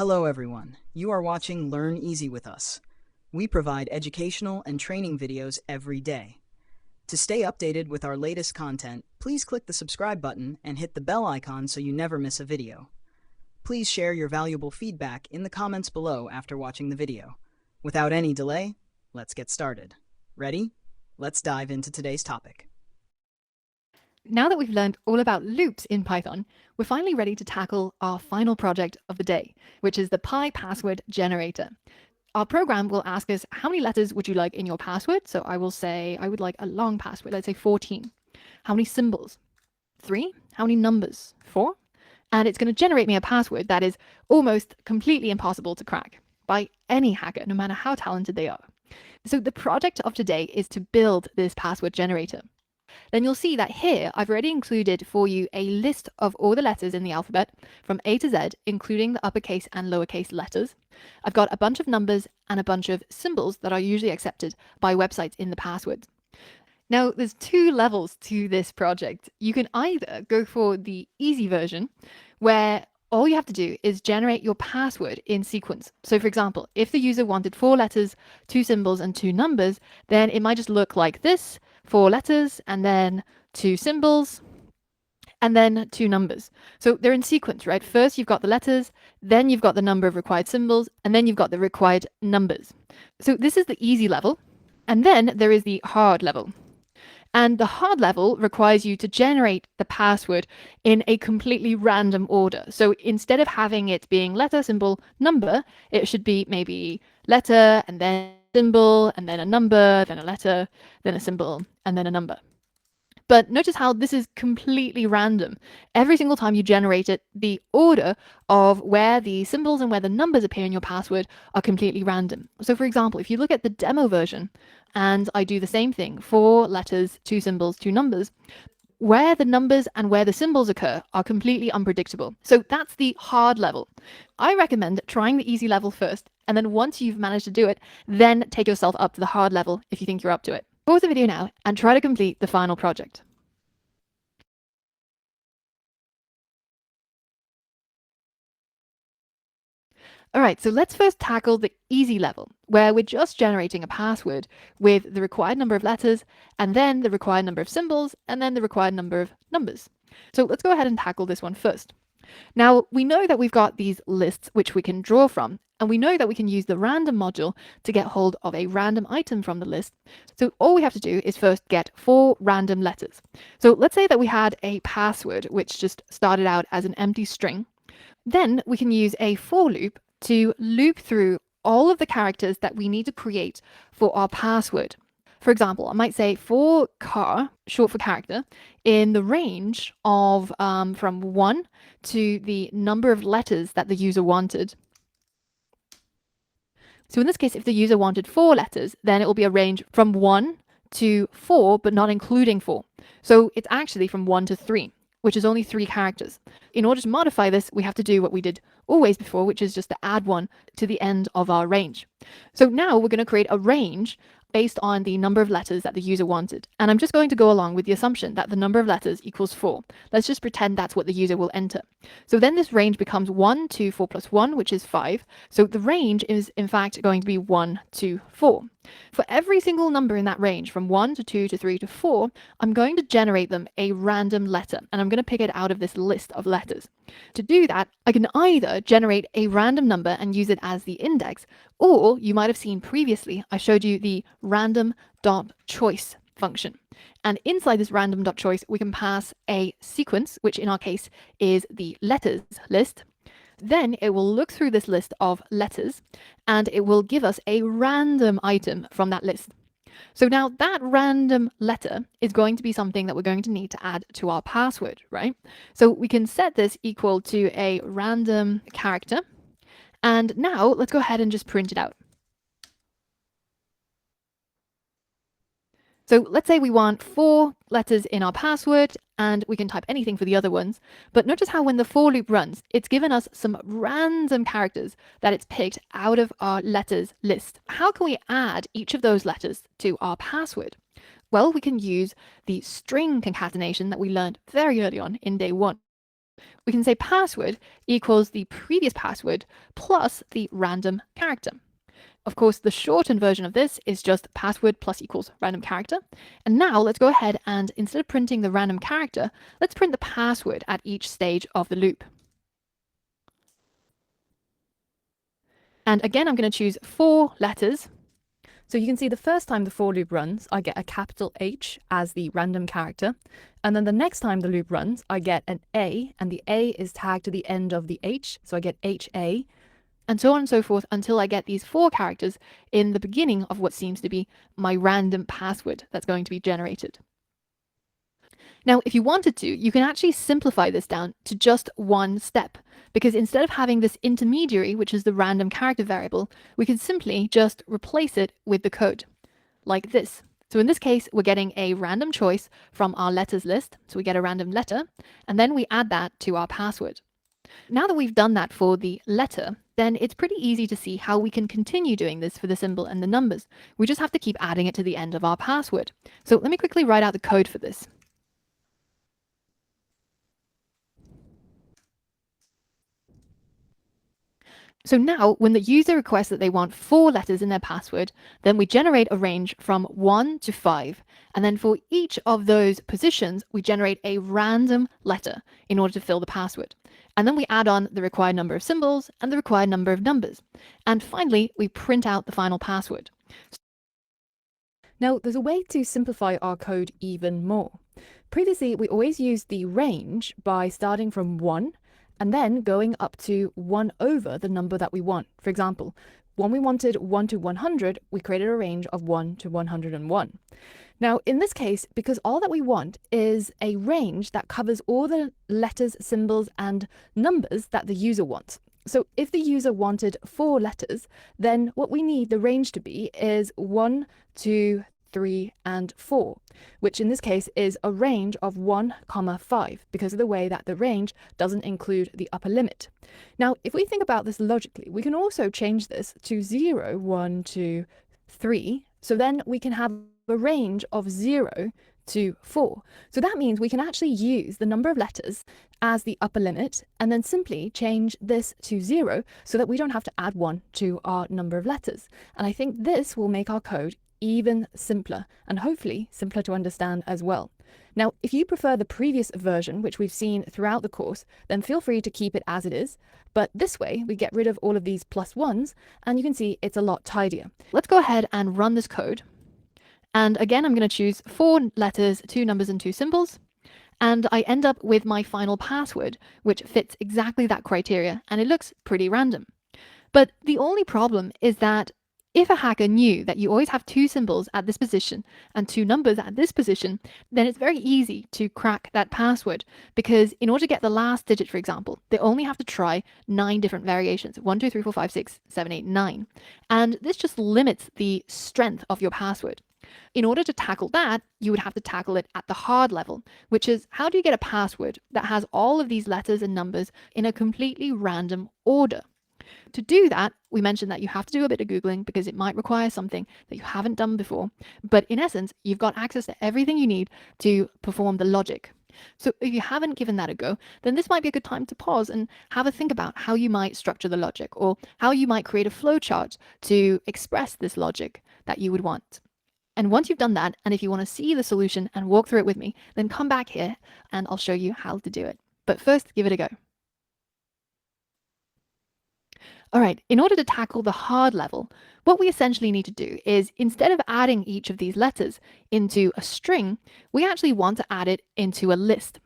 Hello everyone, you are watching Learn Easy with us. We provide educational and training videos every day. To stay updated with our latest content, please click the subscribe button and hit the bell icon so you never miss a video. Please share your valuable feedback in the comments below after watching the video. Without any delay, let's get started. Ready? Let's dive into today's topic. Now that we've learned all about loops in Python, we're finally ready to tackle our final project of the day, which is the password generator. Our program will ask us, how many letters would you like in your password? So I will say, I would like a long password, let's say 14. How many symbols? 3. How many numbers? 4. And it's going to generate me a password that is almost completely impossible to crack by any hacker, no matter how talented they are. So the project of today is to build this password generator. Then you'll see that here I've already included for you a list of all the letters in the alphabet from A to Z, including the uppercase and lowercase letters. I've got a bunch of numbers and a bunch of symbols that are usually accepted by websites in the passwords. Now, there's 2 levels to this project. You can either go for the easy version, where all you have to do is generate your password in sequence. So for example, if the user wanted 4 letters, 2 symbols, and 2 numbers, then it might just look like this: 4 letters, and then 2 symbols, and then 2 numbers. So they're in sequence, right? First you've got the letters, then you've got the number of required symbols, and then you've got the required numbers. So this is the easy level, and then there is the hard level. And the hard level requires you to generate the password in a completely random order. So instead of having it being letter, symbol, number, it should be maybe letter, and then symbol, and then a number, then a letter, then a symbol, and then a number. But notice how this is completely random. Every single time you generate it, the order of where the symbols and where the numbers appear in your password are completely random. So for example, if you look at the demo version and I do the same thing, 4 letters, 2 symbols, 2 numbers, where the numbers and where the symbols occur are completely unpredictable. So that's the hard level. I recommend trying the easy level first, and then once you've managed to do it, then take yourself up to the hard level if you think you're up to it. Pause the video now and try to complete the final project. All right, so let's first tackle the easy level, where we're just generating a password with the required number of letters, and then the required number of symbols, and then the required number of numbers. So let's go ahead and tackle this one first. Now, we know that we've got these lists which we can draw from, and we know that we can use the random module to get hold of a random item from the list. So all we have to do is first get 4 random letters. So let's say that we had a password which just started out as an empty string. Then we can use a for loop to loop through all of the characters that we need to create for our password. For example, I might say for car, short for character, in the range of from 1 to the number of letters that the user wanted. So in this case, if the user wanted 4 letters, then it will be a range from 1 to 4, but not including 4. So it's actually from 1 to 3, which is only 3 characters. In order to modify this, we have to do what we did always before, which is just to add 1 to the end of our range. So now we're going to create a range based on the number of letters that the user wanted. And I'm just going to go along with the assumption that the number of letters equals 4. Let's just pretend that's what the user will enter. So then this range becomes 1 to 4 plus 1, which is 5. So the range is in fact going to be 1 to 4. For every single number in that range, from 1 to 2 to 3 to 4, I'm going to generate them a random letter, and I'm going to pick it out of this list of letters. To do that, I can either generate a random number and use it as the index, or you might have seen previously, I showed you the random.choice function. And inside this random.choice, we can pass a sequence, which in our case is the letters list. Then it will look through this list of letters and it will give us a random item from that list. So now that random letter is going to be something that we're going to need to add to our password, right? So we can set this equal to a random character. And now let's go ahead and just print it out. So let's say we want 4 letters in our password, and we can type anything for the other ones. But notice how when the for loop runs, it's given us some random characters that it's picked out of our letters list. How can we add each of those letters to our password? Well, we can use the string concatenation that we learned very early on in day 1. We can say password equals the previous password plus the random character. Of course, the shortened version of this is just password plus equals random character. And now let's go ahead and instead of printing the random character, let's print the password at each stage of the loop. And again, I'm going to choose 4 letters. So you can see the first time the for loop runs, I get a capital H as the random character. And then the next time the loop runs, I get an A, and the A is tagged to the end of the H. So I get HA, and so on and so forth until I get these 4 characters in the beginning of what seems to be my random password that's going to be generated. Now, if you wanted to, you can actually simplify this down to just one step, because instead of having this intermediary, which is the random character variable, we can simply just replace it with the code, like this. So in this case, we're getting a random choice from our letters list. So we get a random letter, and then we add that to our password. Now that we've done that for the letter, then it's pretty easy to see how we can continue doing this for the symbol and the numbers. We just have to keep adding it to the end of our password. So let me quickly write out the code for this. So now, when the user requests that they want 4 letters in their password, then we generate a range from 1 to 5. And then for each of those positions, we generate a random letter in order to fill the password. And then we add on the required number of symbols and the required number of numbers. And finally, we print out the final password. Now, there's a way to simplify our code even more. Previously, we always used the range by starting from 1 and then going up to 1 over the number that we want. For example, when we wanted 1 to 100, we created a range of 1 to 101. Now, in this case, because all that we want is a range that covers all the letters, symbols, and numbers that the user wants. So if the user wanted 4 letters, then what we need the range to be is 1, 2, 3, and 4, which in this case is a range of 1, 5, because of the way that the range doesn't include the upper limit. Now, if we think about this logically, we can also change this to 0, 1, 2, 3. So then we can have a range of 0 to 4. So that means we can actually use the number of letters as the upper limit and then simply change this to 0 so that we don't have to add 1 to our number of letters. And I think this will make our code even simpler and hopefully simpler to understand as well. Now, if you prefer the previous version, which we've seen throughout the course, then feel free to keep it as it is. But this way, we get rid of all of these +1s, and you can see it's a lot tidier. Let's go ahead and run this code. And again, I'm going to choose 4 letters, 2 numbers, and 2 symbols. And I end up with my final password, which fits exactly that criteria, and it looks pretty random. But the only problem is that if a hacker knew that you always have 2 symbols at this position and 2 numbers at this position, then it's very easy to crack that password, because in order to get the last digit, for example, they only have to try 9 different variations, 1, 2, 3, 4, 5, 6, 7, 8, 9. And this just limits the strength of your password. In order to tackle that, you would have to tackle it at the hard level, which is how do you get a password that has all of these letters and numbers in a completely random order? To do that, we mentioned that you have to do a bit of Googling because it might require something that you haven't done before. But in essence, you've got access to everything you need to perform the logic. So if you haven't given that a go, then this might be a good time to pause and have a think about how you might structure the logic, or how you might create a flowchart to express this logic that you would want. And once you've done that, and if you want to see the solution and walk through it with me, then come back here and I'll show you how to do it. But first, give it a go. All right, in order to tackle the hard level, what we essentially need to do is, instead of adding each of these letters into a string, we actually want to add it into a list.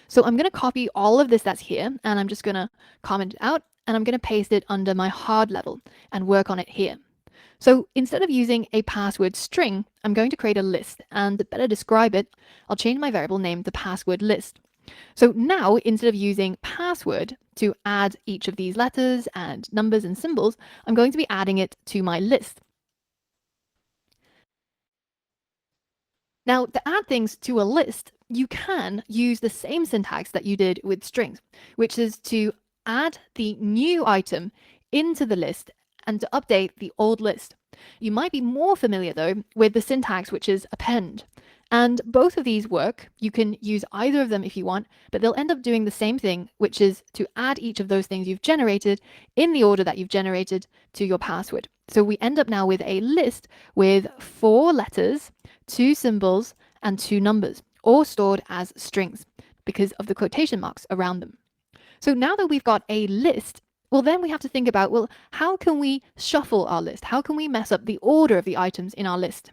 So I'm going to copy all of this that's here, and I'm just going to comment it out, and I'm going to paste it under my hard level and work on it here. So instead of using a password string, I'm going to create a list, and to better describe it, I'll change my variable name to password list. So now, instead of using password to add each of these letters and numbers and symbols, I'm going to be adding it to my list. Now, to add things to a list, you can use the same syntax that you did with strings, which is to add the new item into the list and to update the old list. You might be more familiar, though, with the syntax which is append. And both of these work. You can use either of them if you want, but they'll end up doing the same thing, which is to add each of those things you've generated in the order that you've generated to your password. So we end up now with a list with 4 letters, 2 symbols, and 2 numbers, all stored as strings because of the quotation marks around them. So now that we've got a list, well, then we have to think about, well, how can we shuffle our list? How can we mess up the order of the items in our list?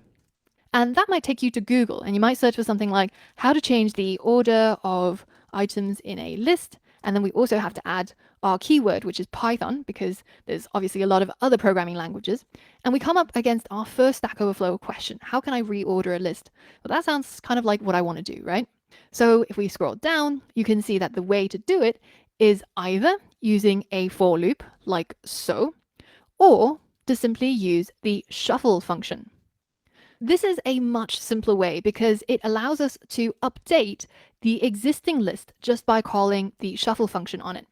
And that might take you to Google, and you might search for something like how to change the order of items in a list. And then we also have to add our keyword, which is Python, because there's obviously a lot of other programming languages. And we come up against our first Stack Overflow question. How can I reorder a list? Well, that sounds kind of like what I want to do, right? So if we scroll down, you can see that the way to do it is either using a for loop like so, or to simply use the shuffle function. This is a much simpler way because it allows us to update the existing list just by calling the shuffle function on it.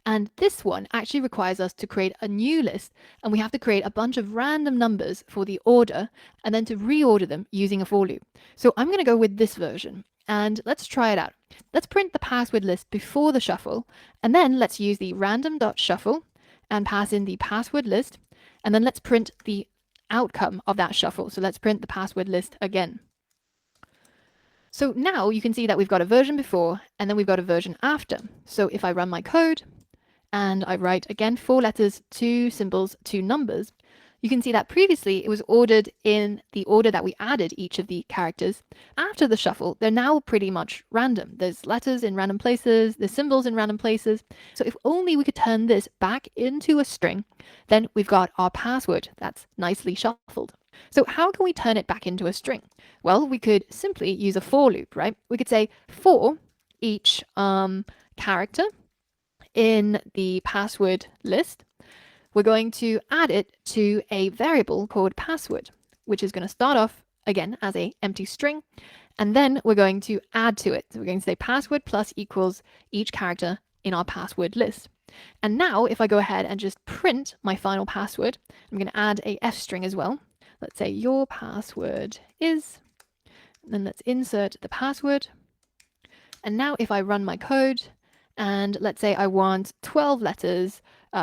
And this one actually requires us to create a new list, and we have to create a bunch of random numbers for the order and then to reorder them using a for loop. So I'm going to go with this version, and let's try it out. Let's print the password list before the shuffle, and then let's use the random.shuffle and pass in the password list, and then let's print the outcome of that shuffle. So let's print the password list again. So now you can see that we've got a version before and then we've got a version after. So if I run my code and I write again 4 letters, 2 symbols, 2 numbers, you can see that previously it was ordered in the order that we added each of the characters. After the shuffle, they're now pretty much random. There's letters in random places, there's symbols in random places. So if only we could turn this back into a string, then we've got our password that's nicely shuffled. So how can we turn it back into a string? Well, we could simply use a for loop, right? We could say for each character in the password list, we're going to add it to a variable called password, which is going to start off again as an empty string, and then we're going to add to it. So we're going to say password plus equals each character in our password list. And now if I go ahead and just print my final password, I'm going to add a f string as well. Let's say your password is, and then let's insert the password. And now if I run my code, and let's say I want 12 letters,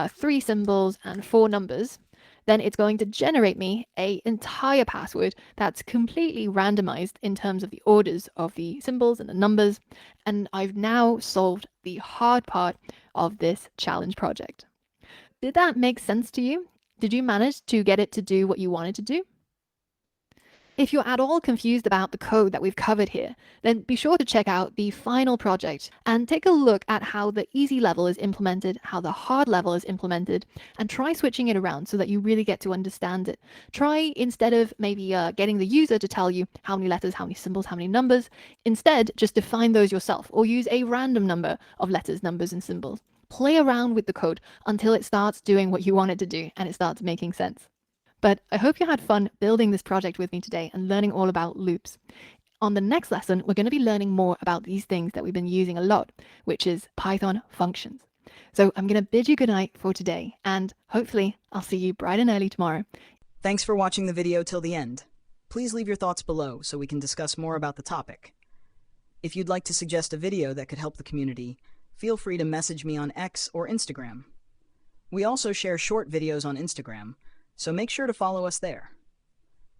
3 symbols, and 4 numbers, then it's going to generate me an entire password that's completely randomized in terms of the orders of the symbols and the numbers. And I've now solved the hard part of this challenge project. Did that make sense to you? Did you manage to get it to do what you wanted to do? If you're at all confused about the code that we've covered here, then be sure to check out the final project and take a look at how the easy level is implemented, how the hard level is implemented, and try switching it around so that you really get to understand it. Try, instead of maybe getting the user to tell you how many letters, how many symbols, how many numbers, instead just define those yourself or use a random number of letters, numbers, and symbols. Play around with the code until it starts doing what you want it to do and it starts making sense. But I hope you had fun building this project with me today and learning all about loops. On the next lesson, we're going to be learning more about these things that we've been using a lot, which is Python functions. So I'm going to bid you good night for today, and hopefully I'll see you bright and early tomorrow. Thanks for watching the video till the end. Please leave your thoughts below so we can discuss more about the topic. If you'd like to suggest a video that could help the community, feel free to message me on X or Instagram. We also share short videos on Instagram, so make sure to follow us there.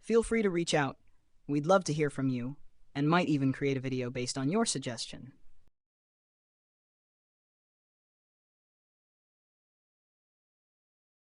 Feel free to reach out. We'd love to hear from you, and might even create a video based on your suggestion.